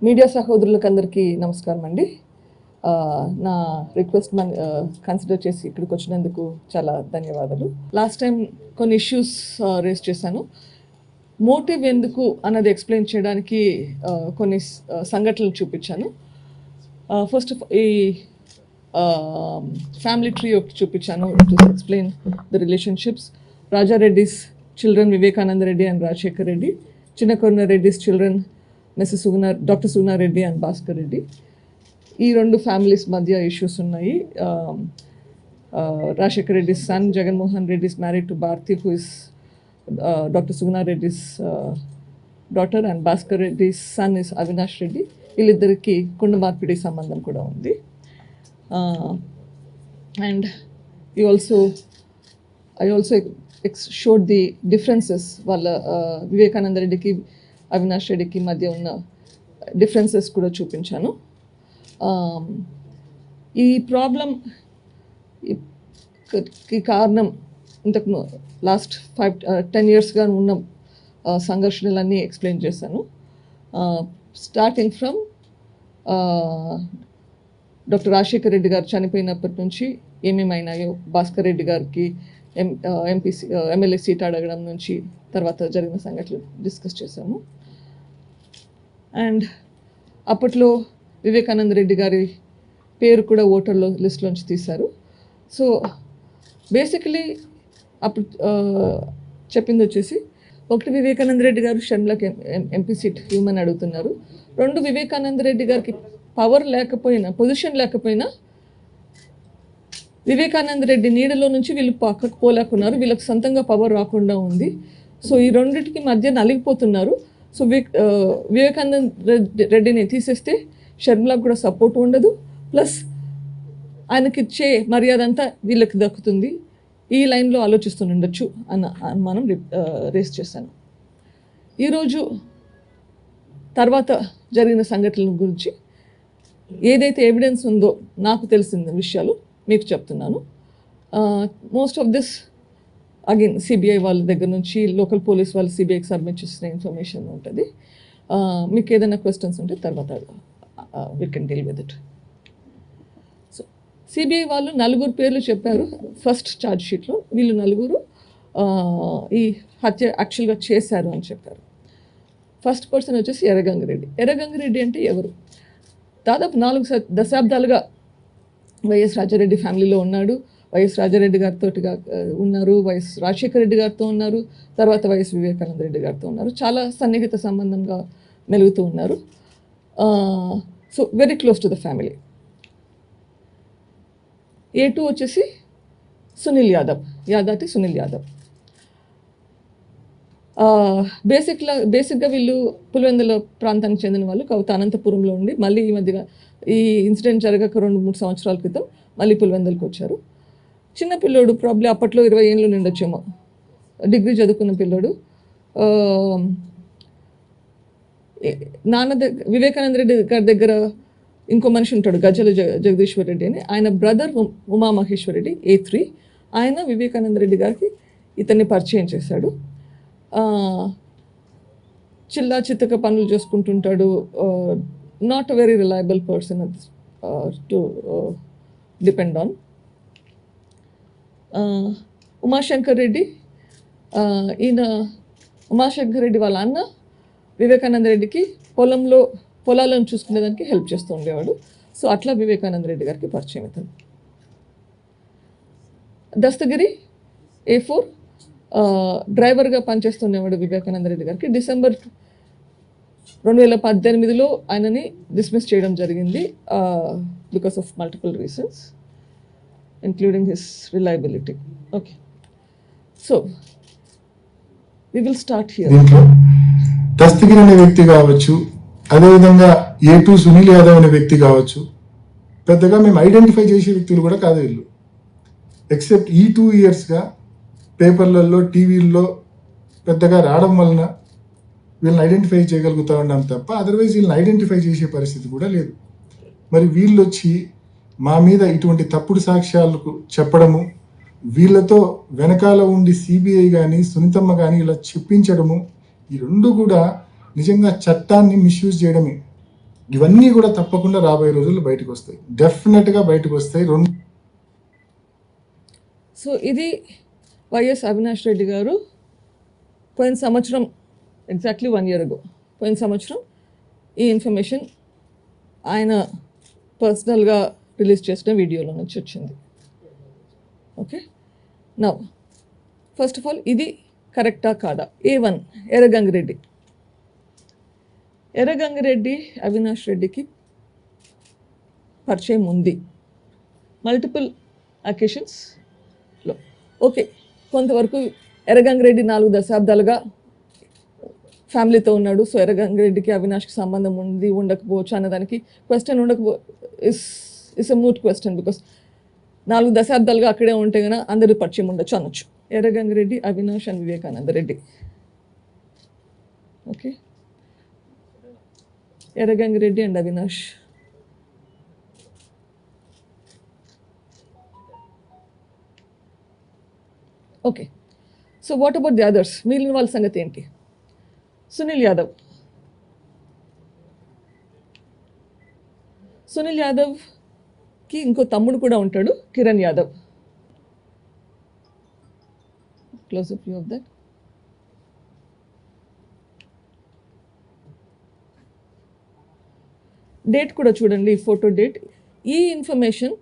Media సహోదరులకు అందరికీ నమస్కారం అండి. నా రిక్వెస్ట్ కన్సిడర్ చేసి ఇక్కడికి వచ్చినందుకు చాలా ధన్యవాదాలు. లాస్ట్ టైం కొన్ని ఇష్యూస్ రేస్ చేశాను. మోటివ్ ఎందుకు అన్నది ఎక్స్ప్లెయిన్ చేయడానికి కొన్ని సంఘటనలు చూపించాను. ఫస్ట్ ఈ ఫ్యామిలీ ట్రీ ఒకటి చూపించాను to explain the relationships. Rajareddy's children Vivekananda Reddy and Rajasekhar Reddy, చిన్న Karuna Reddy's children Mrs doctor Suguna Reddy and Bhaskar Reddy. ఈ రెండు ఫ్యామిలీస్ మధ్య ఇష్యూస్ ఉన్నాయి. Rajasekhar Reddy's son Jaganmohan Reddy is married to Bharti, who is Dr. Suguna Reddy's daughter, and Bhaskar Reddy's son is Avinash Reddy. వీళ్ళిద్దరికి కుండ మార్పిడి సంబంధం కూడా ఉంది. And I also showed the differences వాళ్ళ వివేకానంద రెడ్డికి అవినాష్ రెడ్డికి మధ్య ఉన్న డిఫరెన్సెస్ కూడా చూపించాను. ఈ ప్రాబ్లంకి కారణం ఇంతకు లాస్ట్ 10 yearsగా ఉన్న సంఘర్షణలన్నీ ఎక్స్ప్లెయిన్ చేశాను. Starting from doctor Rajasekhar Reddy గారు చనిపోయినప్పటి నుంచి ఏమేమైనాయో, భాస్కర్ రెడ్డి గారికి ఎమ్మెల్యే సీట్ అడగడం నుంచి తర్వాత జరిగిన సంఘటనలు డిస్కస్ చేశాము. అండ్ అప్పట్లో వివేకానంద రెడ్డి గారి పేరు కూడా ఓటర్లో లిస్ట్లోంచి తీశారు. సో బేసికలీ అప్పుడు చెప్పింది వచ్చేసి, ఒకటి వివేకానంద రెడ్డి గారు షర్మిలకి ఎంపీ సీట్ ఇవ్వమని అడుగుతున్నారు. రెండు, వివేకానంద రెడ్డి గారికి పవర్ లేకపోయినా, పొజిషన్ లేకపోయినా వివేకానంద రెడ్డి నీడలో నుంచి వీళ్ళు పక్కకు పోలేకున్నారు, వీళ్ళకి సొంతంగా పవర్ రాకుండా ఉంది. సో ఈ రెండింటికి మధ్య నలిగిపోతున్నారు. సో వివేకానంద రెడ్డిని తీసేస్తే షర్మిలకు కూడా సపోర్ట్ ఉండదు, ప్లస్ ఆయనకి ఇచ్చే మర్యాద అంతా వీళ్ళకి దక్కుతుంది. ఈ లైన్లో ఆలోచిస్తుండొచ్చు అన్న అనుమానం రేస్ చేశాను. ఈరోజు తర్వాత జరిగిన సంఘటనల గురించి ఏదైతే ఎవిడెన్స్ ఉందో నాకు తెలిసిన విషయాలు మీకు చెప్తున్నాను. Most of this again CBI వాళ్ళ దగ్గర నుంచి, లోకల్ పోలీస్ వాళ్ళు సిబిఐకి సబ్మిట్ చేసిన ఇన్ఫర్మేషన్ ఉంటుంది. మీకు ఏదైనా క్వశ్చన్స్ ఉంటే తర్వాత we can deal with it. So CBI వాళ్ళు 4 పేర్లు చెప్పారు ఫస్ట్ ఛార్జ్ షీట్లో. వీళ్ళు 4 ఈ హత్య యాక్చువల్గా చేశారు అని చెప్పారు. ఫస్ట్ పర్సన్ వచ్చేసి ఎర్రగంగిరెడ్డి. ఎర్రగంగిరెడ్డి అంటే ఎవరు? దాదాపు 4 దశాబ్దాలుగా వైఎస్ రాజారెడ్డి ఫ్యామిలీలో ఉన్నాడు. వైఎస్ రాజారెడ్డి గారితో ఉన్నారు, వైఎస్ రాజశేఖర రెడ్డి గారితో ఉన్నారు, తర్వాత వైఎస్ వివేకానంద రెడ్డి గారితో ఉన్నారు. చాలా సన్నిహిత సంబంధంగా మెలుగుతూ ఉన్నారు. So very close to the family. A2 వచ్చేసి సునీల్ యాదవ్, సునీల్ యాదవ్. బేసిక్గా వీళ్ళు పులివెందుల ప్రాంతానికి చెందిన వాళ్ళు. కాకపోతే అనంతపురంలో ఉండి మళ్ళీ ఈ మధ్యగా ఈ ఇన్సిడెంట్ జరగక 2-3 సంవత్సరాల క్రితం మళ్ళీ పులివెందులకు వచ్చారు. చిన్న పిల్లోడు, ప్రాబ్లీ అప్పట్లో 20 ఏళ్ళు నిండొచ్చేమో, డిగ్రీ చదువుకున్న పిల్లోడు. వివేకానంద రెడ్డి గారి దగ్గర ఇంకో మనిషి ఉంటాడు, గజ్జల జగదీశ్వర్ రెడ్డి అని. ఆయన బ్రదర్ ఉమామహేశ్వర్ రెడ్డి, A3. ఆయన వివేకానంద రెడ్డి గారికి ఇతన్ని పరిచయం చేశాడు. చిల్లా చిత్తక పనులు చేసుకుంటుంటాడు. Not a very reliable person to depend on. Umashankar Reddy, ఈయన ఉమాశంకర్ రెడ్డి వాళ్ళ అన్న వివేకానంద రెడ్డికి పొలాలను చూసుకునేదానికి హెల్ప్ చేస్తూ ఉండేవాడు. సో అట్లా వివేకానంద రెడ్డి గారికి పరిచయం అవుతాడు. దస్తగిరి A4 డ్రైవర్గా పనిచేస్తుండేవాడు వివేకానంద రెడ్డి గారికి. డిసెంబర్ 2018లో ఆయనని డిస్మిస్ చేయడం జరిగింది because of multiple reasons, including his reliability. Okay, so we will start here. Dastagiri అనే వ్యక్తి కావచ్చు, అదేవిధంగా A2 సునీల్ యాదవ్ అనే వ్యక్తి కావచ్చు, పెద్దగా మేము ఐడెంటిఫై చేసే వ్యక్తులు కూడా కాదు వీళ్ళు. ఎక్సెప్ట్ ఈ 2 yearsగా పేపర్లలో, టీవీల్లో పెద్దగా రావడం వలన వీళ్ళని ఐడెంటిఫై చేయగలుగుతూ ఉన్నాం తప్ప అదర్వైజ్ వీళ్ళని ఐడెంటిఫై చేసే పరిస్థితి కూడా లేదు. మరి వీళ్ళు వచ్చి మా మీద ఇటువంటి తప్పుడు సాక్ష్యాలకు చెప్పడము, వీళ్ళతో వెనకాల ఉండి సిబిఐ కానీ సునీతమ్మ కానీ ఇలా చెప్పించడము, ఈ రెండు కూడా నిజంగా చట్టాన్ని మిస్యూజ్ చేయడమే. ఇవన్నీ కూడా తప్పకుండా రాబోయే రోజుల్లో బయటకు వస్తాయి, డెఫినెట్గా బయటకు వస్తాయి. సో ఇది వైఎస్ అవినాష్ రెడ్డి గారు పోయిన సంవత్సరం ఎగ్జాక్ట్లీ 1 year ago పోయిన సంవత్సరం ఈ ఇన్ఫర్మేషన్ ఆయన పర్సనల్గా రిలీజ్ చేసిన వీడియోలో నుంచి వచ్చింది. Okay, now first of all ఇది కరెక్టా కాదా? A1 ఎర్రగంగిరెడ్డి. ఎర్రగంగిరెడ్డి అవినాష్ రెడ్డికి పరిచయం ఉంది మల్టిపుల్ అకేషన్స్లో. ఓకే, కొంతవరకు ఎర్రగంగిరెడ్డి 4 దశాబ్దాలుగా ఫ్యామిలీతో ఉన్నాడు. సో ఎర్రగంగిరెడ్డికి అవినాష్కి సంబంధం ఉంది ఉండకపోవచ్చు అన్నదానికి question is a moot question, because 4 దశాబ్దాలుగా అక్కడే ఉంటే కనుక అందరూ పరిచయం ఉండొచ్చు అనొచ్చు. Erra Gangi Reddy, Avinash and Vivekananda Reddy. Okay, Erra Gangi Reddy and Avinash. Okay, so what about the others? మిగిలిన వాళ్ళ సంగతి ఏంటి? సునీల్ యాదవ్. సునీల్ యాదవ్కి ఇంకో తమ్ముడు కూడా ఉంటాడు, Kiran Yadav. Close up view of that. Date కూడా చూడండి, ఫోటో డేట్. ఈ ఇన్ఫర్మేషన్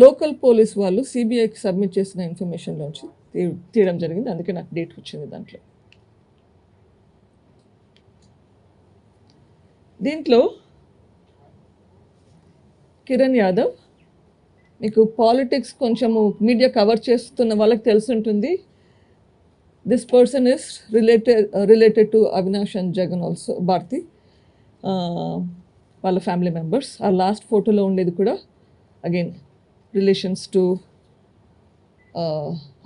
లోకల్ పోలీస్ వాళ్ళు సిబిఐకి సబ్మిట్ చేసిన ఇన్ఫర్మేషన్లోంచి తీయడం జరిగింది, అందుకే నాకు డేట్ వచ్చింది దాంట్లో. దీంట్లో కిరణ్ యాదవ్, మీకు పాలిటిక్స్ కొంచెము మీడియా కవర్ చేస్తున్న వాళ్ళకి తెలుసుంటుంది. This person is related to Avinash and Jagan also, Bharathi వాళ్ళ ఫ్యామిలీ మెంబర్స్. ఆ లాస్ట్ ఫోటోలో ఉండేది కూడా again relations to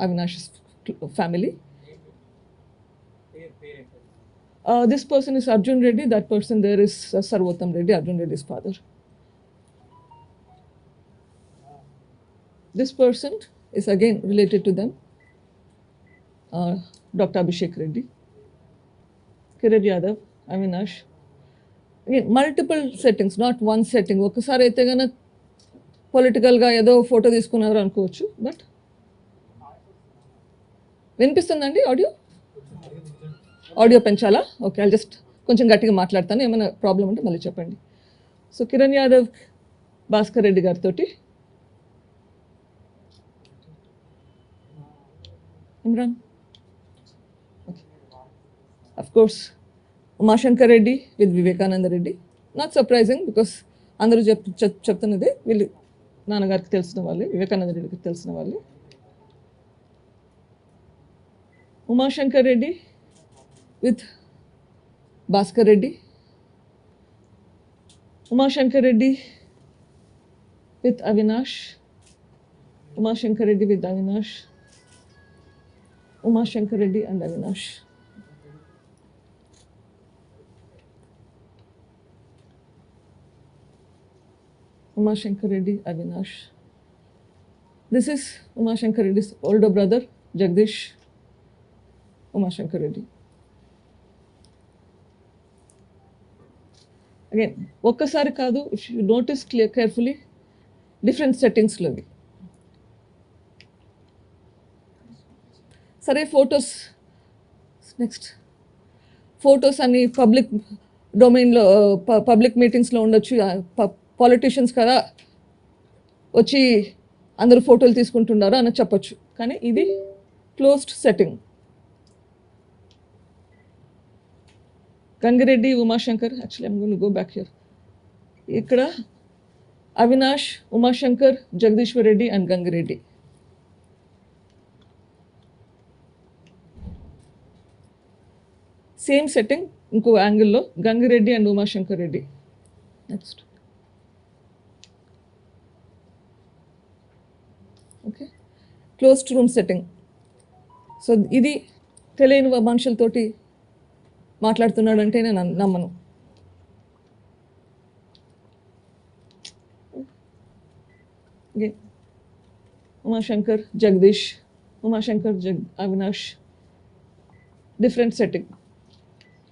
Avinash family. This person is Arjun Reddy, that person there is Sarvotam Reddy, Arjun Reddy's father. This person is again related to them, Dr. Abhishek Reddy, Kiran Yadav, Avinash. Again, multiple settings, not one setting. ఒకసారి అయితే కనుక పొలిటికల్గా ఏదో photo తీసుకున్నారు అనుకోవచ్చు, but వినిపిస్తుందండి audio పెంచాలా? Okay, I just కొంచెం గట్టిగా మాట్లాడతాను, ఏమైనా ప్రాబ్లం ఉంటే మళ్ళీ చెప్పండి. సో కిరణ్ యాదవ్ భాస్కర్ రెడ్డి గారితో, Imran, okay, of course Umashankar Reddy with Vivekananda Reddy. Not surprising, because అందరూ చెప్తున్నదే, వీళ్ళు నాన్నగారికి తెలిసిన వాళ్ళే, వివేకానంద రెడ్డికి తెలిసిన వాళ్ళే. Umashankar Reddy with Bhaskar Reddy, Umashankar Reddy with Avinash, Umashankar Reddy with Avinash, Umashankar Reddy and Avinash. Umashankar Reddy, Avinash. This is Umashankar Reddy's older brother, Jagdish Umashankar Reddy. Again ఒక్కసారి కాదు, if you notice carefully different సెట్టింగ్స్లో. సరే, photos next. Photos అన్ని public డొమైన్లో, public మీటింగ్స్లో ఉండొచ్చు. Politicians కదా వచ్చి అందరూ ఫోటోలు తీసుకుంటున్నారు అని చెప్పొచ్చు, కానీ ఇది closed setting. Gangireddy, Umashankar, actually I'm going to go back here. ఇక్కడ Avinash, Umashankar, Jagadeeshwar Reddy and Gangireddy. Same setting ఇంకో యాంగిల్లో, Gangireddy and Umashankar Reddy. Next, okay, closed room setting. So ఇది తెలియని మనుషులతోటి మాట్లాడుతున్నాడంటే నేను నమ్మను. ఉమాశంకర్, జగదీష్, ఉమాశంకర్, అవినాష్, డిఫరెంట్ సెట్టింగ్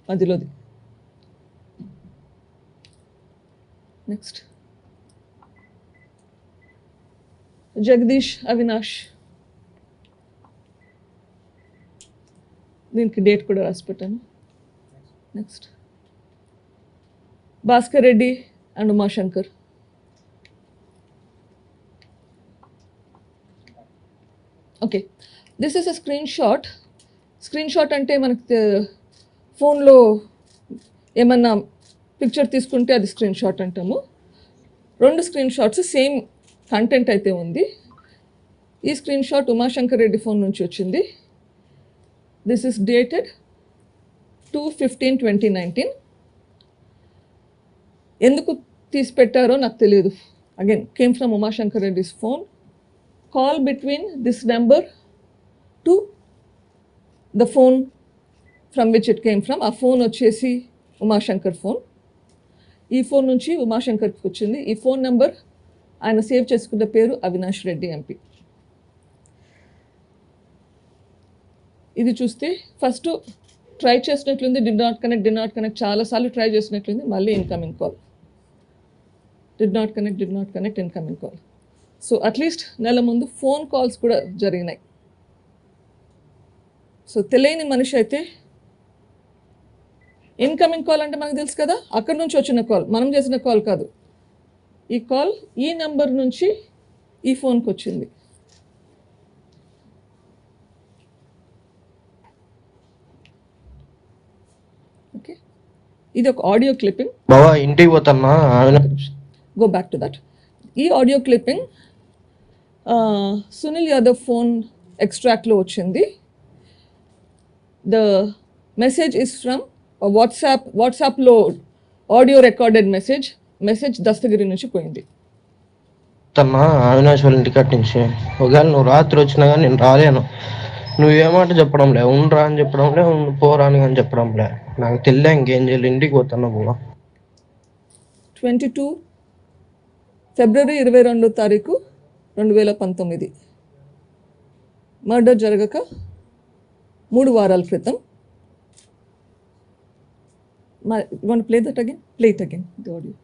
మధ్యలోది. నెక్స్ట్ జగదీష్ అవినాష్, దీనికి డేట్ కూడా రాసి పెట్టాను. Next Bhaskar Reddy and Umashankar. Okay, this is a screenshot అంటే మనకి ఫోన్లో ఏమన్నా పిక్చర్ తీసుకుంటే అది స్క్రీన్ షాట్ అంటాము. 2 స్క్రీన్ షాట్స్ సేమ్ కంటెంట్ అయితే ఉంది. ఈ screenshot Umashankar Reddy phone నుంచి వచ్చింది. This is dated 2/15/2019. ఎందుకు తీసి పెట్టారో నాకు తెలియదు. Again came from Umashankar Reddy's phone. Call between this number to the phone from which it came from. ఆ ఫోన్ వచ్చేసి ఉమాశంకర్ ఫోన్. ఈ ఫోన్ నుంచి ఉమాశంకర్కి వచ్చింది. ఈ ఫోన్ నెంబర్ ఆయన సేవ్ చేసుకున్న పేరు అవినాష్ రెడ్డి ఎంపీ. ఇది చూస్తే ఫస్ట్ ట్రై చేసినట్లుంది, డిడ్ నాట్ కనెక్ట్ చాలాసార్లు ట్రై చేసినట్లుంది. మళ్ళీ incoming call, did not connect incoming call. So at least నెల ముందు ఫోన్ కాల్స్ కూడా జరిగినాయి. సో తెలియని మనిషి అయితే ఇన్కమింగ్ కాల్ అంటే మనకు తెలుసు కదా, అక్కడి నుంచి వచ్చిన కాల్, మనం చేసిన కాల్ కాదు. ఈ కాల్ ఈ నెంబర్ నుంచి ఈ ఫోన్కి వచ్చింది. ఓకే, ఇది ఒక ఆడియో క్లిప్పింగ్. బావా ఇంటికి పోతున్నా. Go back to that. ఈ audio clipping Sunil Yadav phone ఎక్స్ట్రాక్ట్లో వచ్చింది. ద మెసేజ్ ఇస్ ఫ్రమ్ వాట్సాప్లో ఆడియో రికార్డెడ్ మెసేజ్ దస్తగిరి నుంచి పోయింది. అవినాష్ వాళ్ళ ఇంటికట్ నుంచి ఒకవేళ నువ్వు రాత్రి వచ్చినా కానీ నేను రాలేను. నువ్వేమాట చెప్పడంలే, ఉండరా అని చెప్పడంలే, పోరా అని చెప్పడంలే. నాకు తెలియ ఇంకేం చేయాలి, ఇంటికి పోతున్నా బావా. 22 ఫిబ్రవరి 22, 2019 మర్డర్ జరగక 3 వారాల క్రితం. Play it again the audio.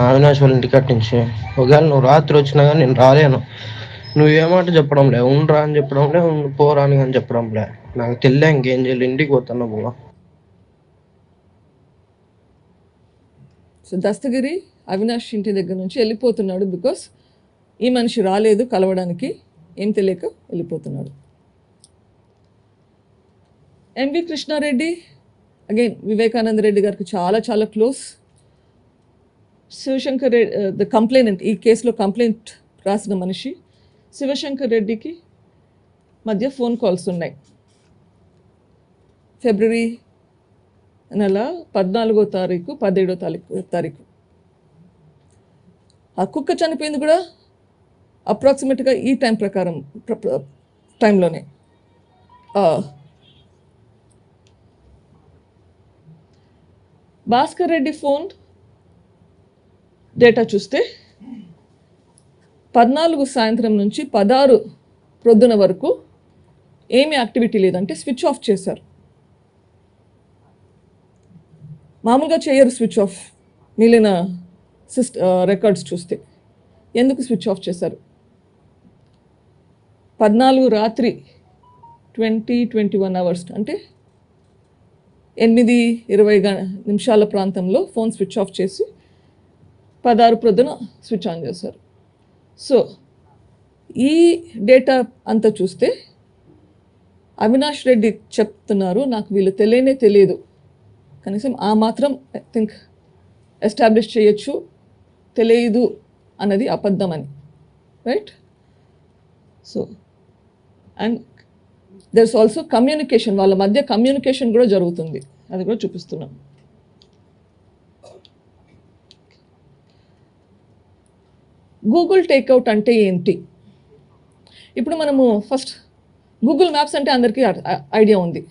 Avinash వాళ్ళ ఇంటికట్ నుంచి ఒకవేళ నువ్వు రాత్రి వచ్చినా కానీ నేను రాలేను. నువ్వేమాట చెప్పడంలే, ఉండరా అని చెప్పడంలే, పోరా అని చెప్పడంలే. నాకు తెలియ ఇంకేం చేయాలి, ఇంటికి పోతున్నా బావా. సో దస్తగిరి అవినాష్ ఇంటి దగ్గర నుంచి వెళ్ళిపోతున్నాడు. బికాస్ ఈ మనిషి రాలేదు కలవడానికి, ఏం తెలియక వెళ్ళిపోతున్నాడు. ఎంవి కృష్ణారెడ్డి అగైన్ వివేకానంద రెడ్డి గారికి చాలా చాలా close. Shivashankar Reddy the complainant, ఈ కేసులో కంప్లైంట్ రాసిన మనిషి. శివశంకర్ రెడ్డికి మధ్య ఫోన్ కాల్స్ ఉన్నాయి. ఫిబ్రవరి నెల 14వ తారీఖు 17వ తారీఖు. ఆ కుక్క చనిపోయింది కూడా అప్రాక్సిమేట్గా ఈ టైంలోనే. భాస్కర్ రెడ్డి ఫోన్ డేటా చూస్తే 14 సాయంత్రం నుంచి 16 ప్రొద్దున వరకు ఏమీ యాక్టివిటీ లేదంటే స్విచ్ ఆఫ్ చేశారు. మామూలుగా చేయరు స్విచ్ ఆఫ్ మిగిలిన రికార్డ్స్ చూస్తే. ఎందుకు స్విచ్ ఆఫ్ చేశారు? 14 రాత్రి 21 అవర్స్ అంటే 8:20 నిమిషాల ప్రాంతంలో ఫోన్ స్విచ్ ఆఫ్ చేసి 16 ప్రొద్దున స్విచ్ ఆన్ చేశారు. సో ఈ డేటా అంతా చూస్తే అవినాష్ రెడ్డి చెప్తున్నారు, నాకు వీళ్ళు తెలియదు, కనీసం ఆ మాత్రం ఐ థింక్ ఎస్టాబ్లిష్ చేయొచ్చు, తెలియదు అన్నది అబద్ధం అని, right? So and there is also communication, వాళ్ళ మధ్య కమ్యూనికేషన్ కూడా జరుగుతుంది, అది కూడా చూపిస్తున్నాం. గూగుల్ టేక్అవుట్ అంటే ఏంటి? ఇప్పుడు మనము ఫస్ట్ గూగుల్ మ్యాప్స్ అంటే అందరికీ ఐడియా ఉంది.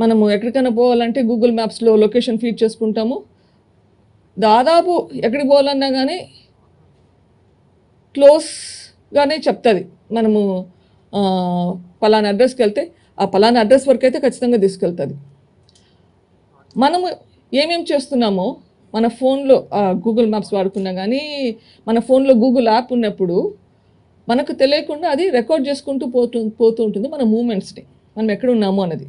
మనము ఎక్కడికైనా పోవాలంటే గూగుల్ మ్యాప్స్లో లొకేషన్ ఫీడ్ చేసుకుంటాము. దాదాపు ఎక్కడికి పోవాలన్నా కానీ క్లోజ్గానే చెప్తుంది. మనము పలానా అడ్రస్కి వెళ్తే ఆ పలానా అడ్రస్ వరకు అయితే ఖచ్చితంగా తీసుకెళ్తుంది. మనము ఏమేమి చేస్తున్నామో మన ఫోన్లో గూగుల్ మ్యాప్స్ వాడుకున్నా కానీ మన ఫోన్లో గూగుల్ యాప్ ఉన్నప్పుడు మనకు తెలియకుండా అది రికార్డ్ చేసుకుంటూ పోతూ ఉంటుంది మన మూమెంట్స్ని, మనం ఎక్కడ ఉన్నాము అన్నది.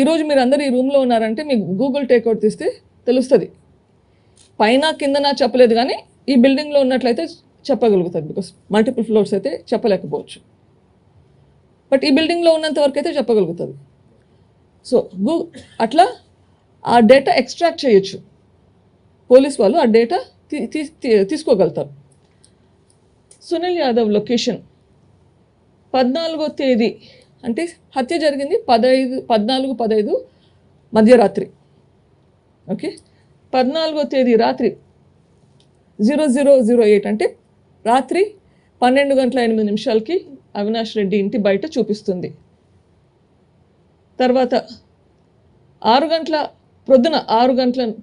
ఈరోజు మీరు అందరూ ఈ రూమ్లో ఉన్నారంటే మీకు గూగుల్ టేక్అవుట్ తీస్తే తెలుస్తుంది. పైన కిందన చెప్పలేదు కానీ ఈ బిల్డింగ్లో ఉన్నట్లయితే చెప్పగలుగుతుంది. బికాస్ మల్టిపుల్ ఫ్లోర్స్ అయితే చెప్పలేకపోవచ్చు, బట్ ఈ బిల్డింగ్లో ఉన్నంత వరకు అయితే చెప్పగలుగుతుంది. సో అట్లా ఆ డేటా ఎక్స్ట్రాక్ట్ చేయొచ్చు. పోలీస్ వాళ్ళు ఆ డేటా తీసుకోగలుగుతారు. సునీల్ యాదవ్ లొకేషన్ 14వ తేదీ అంటే హత్య జరిగింది 14-15 మధ్యరాత్రి. ఓకే, 14వ తేదీ రాత్రి 0008 అంటే రాత్రి 12:08 అవినాష్ రెడ్డి ఇంటి బయట చూపిస్తుంది. తర్వాత 6 గంటల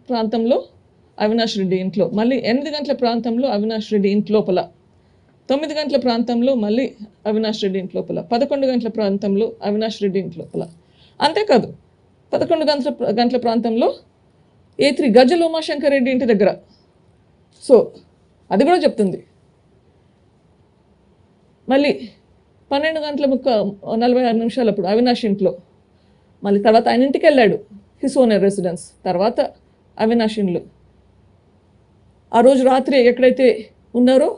ప్రాంతంలో అవినాష్ రెడ్డి ఇంట్లో, మళ్ళీ 8 గంటల ప్రాంతంలో అవినాష్ రెడ్డి ఇంటి లోపల, 9 గంటల ప్రాంతంలో మళ్ళీ అవినాష్ రెడ్డి ఇంటి లోపల, 11 గంటల ప్రాంతంలో అవినాష్ రెడ్డి ఇంటి లోపల. అంతేకాదు 11 గంటల ప్రాంతంలో A3 గజ్జల ఉమాశంకర్ రెడ్డి ఇంటి దగ్గర. సో అది కూడా చెప్తుంది. మళ్ళీ 12:46 అప్పుడు అవినాష్ ఇంట్లో, మళ్ళీ తర్వాత ఆయన ఇంటికి వెళ్ళాడు, హిస్ ఓనర్ రెసిడెన్స్, తర్వాత అవినాష్ ఇంట్లో. ఆ రోజు రాత్రి ఎక్కడైతే ఉన్నారో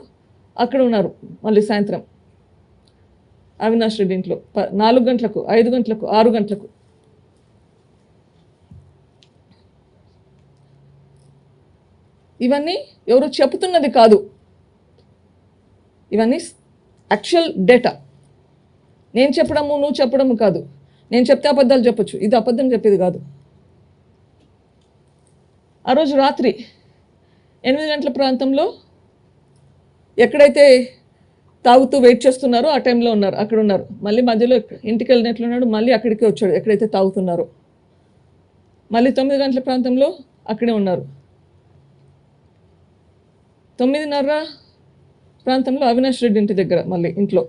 అక్కడ ఉన్నారు. మళ్ళీ సాయంత్రం అవినాష్ రెడ్డి ఇంట్లో 4 గంటలకు, 5 గంటలకు, 6 గంటలకు. ఇవన్నీ ఎవరు చెప్తున్నది కాదు, ఇవన్నీ యాక్చువల్ డేటా. నేను చెప్పడము నువ్వు చెప్పడము కాదు. నేను చెప్తే అబద్ధాలు చెప్పొచ్చు, ఇది అబద్ధం చెప్పేది కాదు. ఆ రోజు రాత్రి 8 గంటల ప్రాంతంలో ఎక్కడైతే తాగుతూ వెయిట్ చేస్తున్నారో ఆ టైంలో ఉన్నారు, అక్కడ ఉన్నారు. మళ్ళీ మధ్యలో ఇంటికి వెళ్ళినట్లున్నాడు, మళ్ళీ అక్కడికే వచ్చాడు ఎక్కడైతే తాగుతున్నారో. మళ్ళీ 9 గంటల ప్రాంతంలో అక్కడే ఉన్నారు. 9:30 ప్రాంతంలో అవినాష్ రెడ్డి ఇంటి దగ్గర, మళ్ళీ ఇంట్లో.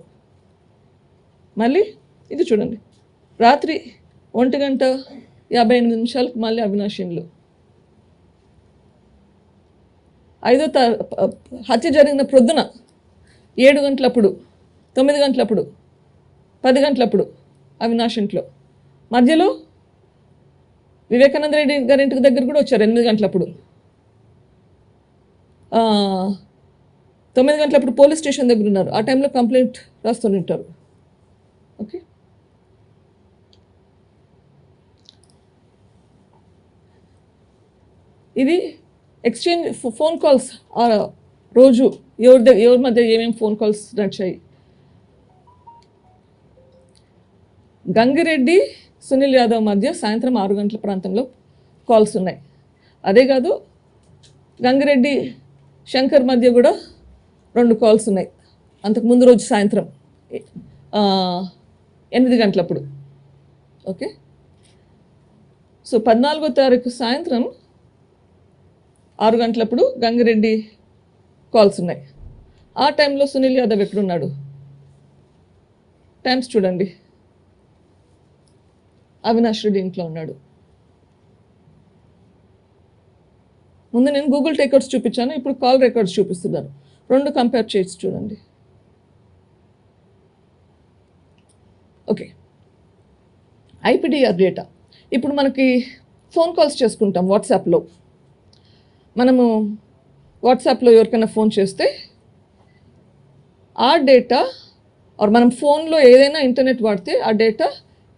మళ్ళీ ఇది చూడండి, రాత్రి 1:58 మళ్ళీ అవినాష్ ఇంట్లో. హత్య జరిగిన ప్రొద్దున 7 గంటలప్పుడు, 9 గంటలప్పుడు, 10 గంటలప్పుడు అవినాష్ ఇంట్లో. మధ్యలో వివేకానంద రెడ్డి గారి ఇంటి దగ్గర కూడా వచ్చారు 8 గంటలప్పుడు. 9 గంటలప్పుడు పోలీస్ స్టేషన్ దగ్గర ఉన్నారు. ఆ టైంలో కంప్లైంట్ రాస్తూనే ఉంటారు. ఓకే, ఇది ఎక్స్చేంజ్ ఫోన్ కాల్స్. రోజు ఎవరి మధ్య ఏమేమి ఫోన్ కాల్స్ నడిచాయి. గంగిరెడ్డి సునీల్ యాదవ్ మధ్య సాయంత్రం 6 గంటల ప్రాంతంలో కాల్స్ ఉన్నాయి. అదే కాదు, గంగిరెడ్డి శంకర్ మధ్య కూడా 2 కాల్స్ ఉన్నాయి అంతకుముందు రోజు సాయంత్రం 8 గంటలప్పుడు. ఓకే, సో 14వ తారీఖు సాయంత్రం 6 గంటలప్పుడు గంగిరెడ్డి కాల్స్ ఉన్నాయి. ఆ టైంలో సునీల్ యాదవ్ ఎక్కడున్నాడు? టైమ్స్ చూడండి. అవినాష్ రెడ్డి ఇంట్లో ఉన్నాడు. ముందు నేను గూగుల్ టేకర్స్ చూపించాను, ఇప్పుడు కాల్ రికార్డ్స్ చూపిస్తున్నాను. 2 కంపేర్ చేసి చూడండి. Okay, IPDR data. ఇప్పుడు మనకి ఫోన్ కాల్స్ చేసుకుంటాం వాట్సాప్లో. మనము వాట్సాప్లో ఎవరికైనా ఫోన్ చేస్తే ఆ డేటా, ఆర్ మనం ఫోన్లో ఏదైనా ఇంటర్నెట్ వాడితే ఆ డేటా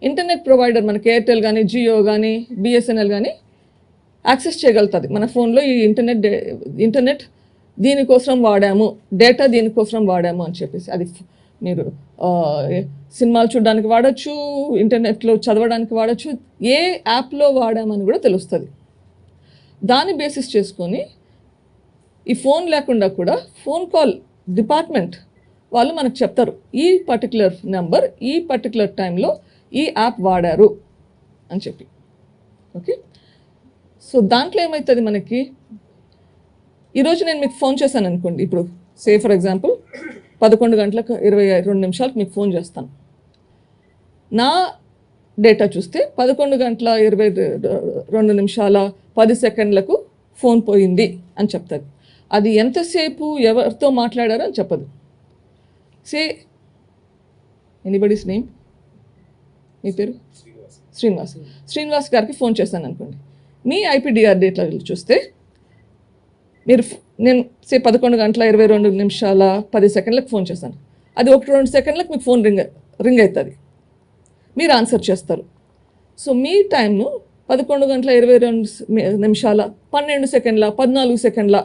ఇంటర్నెట్ ప్రొవైడర్, మనకి ఎయిర్టెల్ కానీ, జియో కానీ, బిఎస్ఎన్ఎల్ కానీ యాక్సెస్ చేయగలుగుతుంది. మన ఫోన్లో ఈ ఇంటర్నెట్ దీనికోసం వాడాము, డేటా దీనికోసం వాడాము అని చెప్పేసి. అది మీరు సినిమాలు చూడడానికి వాడచ్చు, ఇంటర్నెట్లో చదవడానికి వాడచ్చు, ఏ యాప్లో వాడామని కూడా తెలుస్తుంది. దాన్ని బేసిస్ చేసుకొని ఈ ఫోన్ లేకుండా కూడా ఫోన్ కాల్ డిపార్ట్మెంట్ వాళ్ళు మనకు చెప్తారు, ఈ పర్టికులర్ నెంబర్ ఈ పర్టికులర్ టైంలో ఈ యాప్ వాడారు అని చెప్పి. ఓకే, సో దాంట్లో ఏమవుతుంది మనకి, ఈరోజు నేను మీకు ఫోన్ చేశాను అనుకోండి. ఇప్పుడు ఫర్ ఎగ్జాంపుల్ 11:22 మీకు ఫోన్ చేస్తాను. నా డేటా చూస్తే 11:22 10 ఫోన్ పోయింది అని చెప్తుంది. అది ఎంతసేపు ఎవరితో మాట్లాడారో అని చెప్పదు. సే ఎనీబడీస్ నేమ్, మీ పేరు శ్రీనివాస్ గారికి ఫోన్ చేశాను అనుకోండి. మీ ఐపీడిఆర్ డేట్లో చూస్తే నేను 11:22:10 ఫోన్ చేశాను. అది 1-2 సెకండ్లకు మీకు ఫోన్ రింగ్ అవుతుంది, మీరు ఆన్సర్ చేస్తారు. సో మీ టైంను 11:22, 12 సెకండ్ల, 14 సెకండ్ల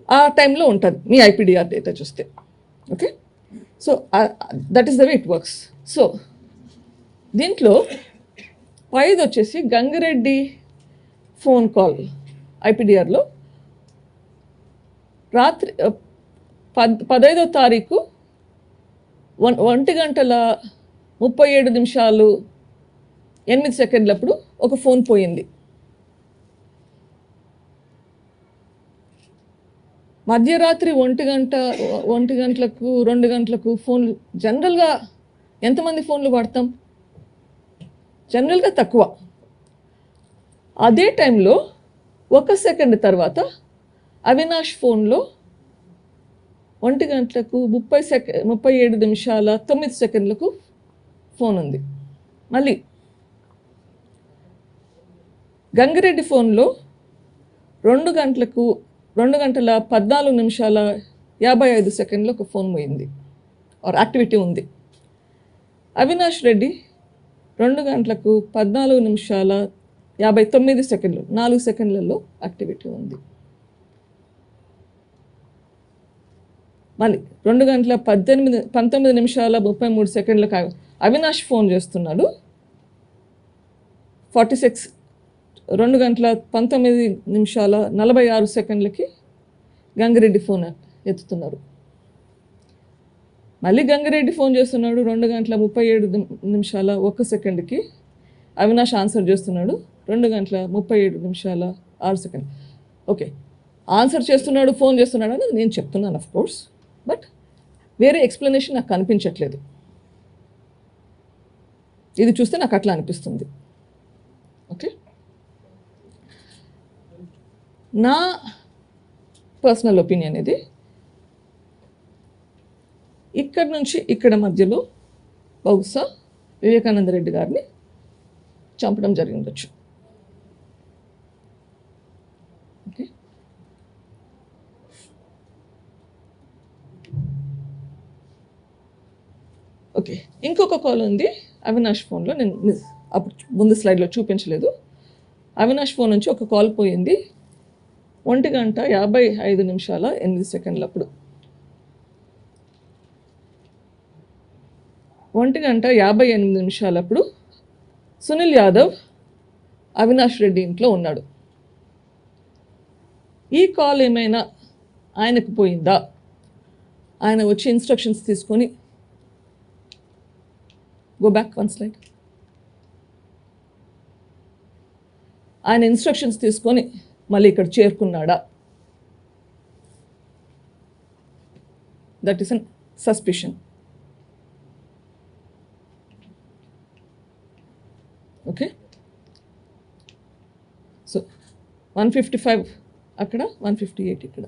ఆ టైంలో ఉంటుంది మీ ఐపీడిఆర్ డేటా చూస్తే. Okay, so that is the way it works. So దీంట్లో పైది వచ్చేసి గంగిరెడ్డి ఫోన్ కాల్ ఐపీడిఆర్లో రాత్రి 15వ తారీఖు 1:37:08 ఒక ఫోన్ పోయింది. మధ్యరాత్రి 1 గంటలకు 2 గంటలకు ఫోన్లు జనరల్గా ఎంతమంది ఫోన్లు వాడతాం? జనరల్గా తక్కువ. అదే టైంలో 1 సెకండ్ తర్వాత అవినాష్ ఫోన్లో 1:37:09 ఫోన్ ఉంది. మళ్ళీ గంగిరెడ్డి ఫోన్లో 2:14:55 ఒక ఫోన్ పోయింది ఆర్ యాక్టివిటీ ఉంది. అవినాష్ రెడ్డి 2:14:59 4 సెకండ్లలో యాక్టివిటీ ఉంది. మళ్ళీ 2:19:33 అవినాష్ ఫోన్ చేస్తున్నాడు. 2:19:46 గంగిరెడ్డి ఫోన్ ఎత్తుతున్నారు. మళ్ళీ గంగిరెడ్డి ఫోన్ చేస్తున్నాడు. 2:37:01 అవినాష్ ఆన్సర్ చేస్తున్నాడు. 2:37:06. ఓకే, ఆన్సర్ చేస్తున్నాడు, ఫోన్ చేస్తున్నాడు అని నేను చెప్తున్నాను ఆఫ్ కోర్స్, బట్ వేరే ఎక్స్ప్లెనేషన్ నాకు కనిపించట్లేదు. ఇది చూస్తే నాకు అట్లా అనిపిస్తుంది. ఓకే, నా పర్సనల్ ఒపీనియన్ ఇది. ఇక్కడ నుంచి ఇక్కడ మధ్యలో బహుశా వివేకానంద రెడ్డి గారిని చంపడం జరిగి ఉండొచ్చు. ఓకే, ఓకే, ఇంకొక కాల్ ఉంది అవినాష్ ఫోన్లో. నేను అప్పుడు ముందు స్లైడ్లో చూపించలేదు. అవినాష్ ఫోన్ నుంచి ఒక కాల్ పోయింది 1:55:08 1:58 సునీల్ యాదవ్ అవినాష్ రెడ్డి ఇంట్లో ఉన్నాడు. ఈ కాల్ ఏమైనా ఆయనకు పోయిందా? ఆయన వచ్చి ఇన్స్ట్రక్షన్స్ తీసుకొని గో బ్యాక్ 1 స్లైడ్. ఆయన ఇన్స్ట్రక్షన్స్ తీసుకొని మళ్ళీ ఇక్కడ చేరుకున్నాడా? That is an suspicion. Okay, so 155 అక్కడ, 158 ఇక్కడ.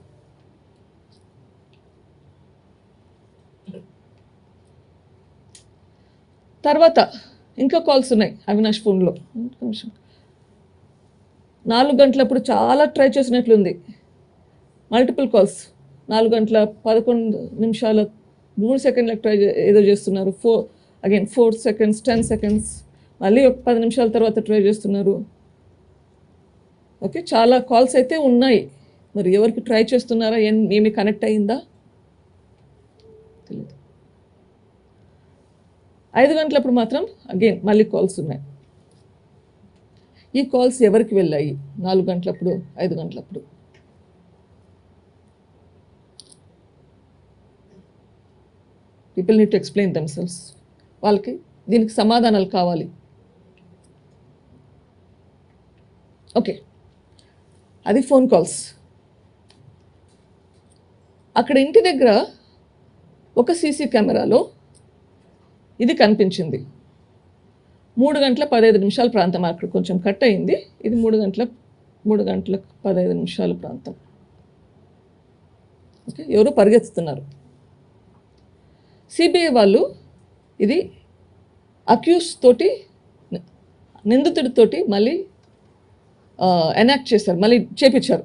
తర్వాత ఇంకా కాల్స్ ఉన్నాయి అవినాష్ ఫోన్లో. 4 గంటలప్పుడు చాలా ట్రై చేసినట్లుంది, మల్టిపుల్ కాల్స్. 4:11:03 ట్రై ఏదో చేస్తున్నారు. 4 సెకండ్స్, 10 సెకండ్స్, మళ్ళీ ఒక 10 నిమిషాల తర్వాత ట్రై చేస్తున్నారు. ఓకే, చాలా కాల్స్ అయితే ఉన్నాయి. మరి ఎవరికి ట్రై చేస్తున్నారా, ఏమి కనెక్ట్ అయ్యిందా తెలియదు. 5 గంటలప్పుడు మాత్రం అగైన్ మళ్ళీ కాల్స్ ఉన్నాయి. ఈ కాల్స్ ఎవరికి వెళ్ళాయి 4 గంటలప్పుడు, 5 గంటలప్పుడు? People need to explain themselves. వాళ్ళకి దీనికి సమాధానాలు కావాలి. ఓకే, అది ఫోన్ కాల్స్. అక్కడ ఇంటి దగ్గర ఒక సీసీ కెమెరాలో ఇది కనిపించింది. 3:15 ప్రాంతం, అక్కడ కొంచెం కట్ అయింది. ఇది 3:15 3:15 ప్రాంతం. ఓకే, ఎవరో పరిగెత్తుతున్నారు. సిబిఐ వాళ్ళు ఇది అక్యూస్ తోటి, నిందితుడితోటి మళ్ళీ ఎనాక్ట్ చేశారు, మళ్ళీ చేపించారు.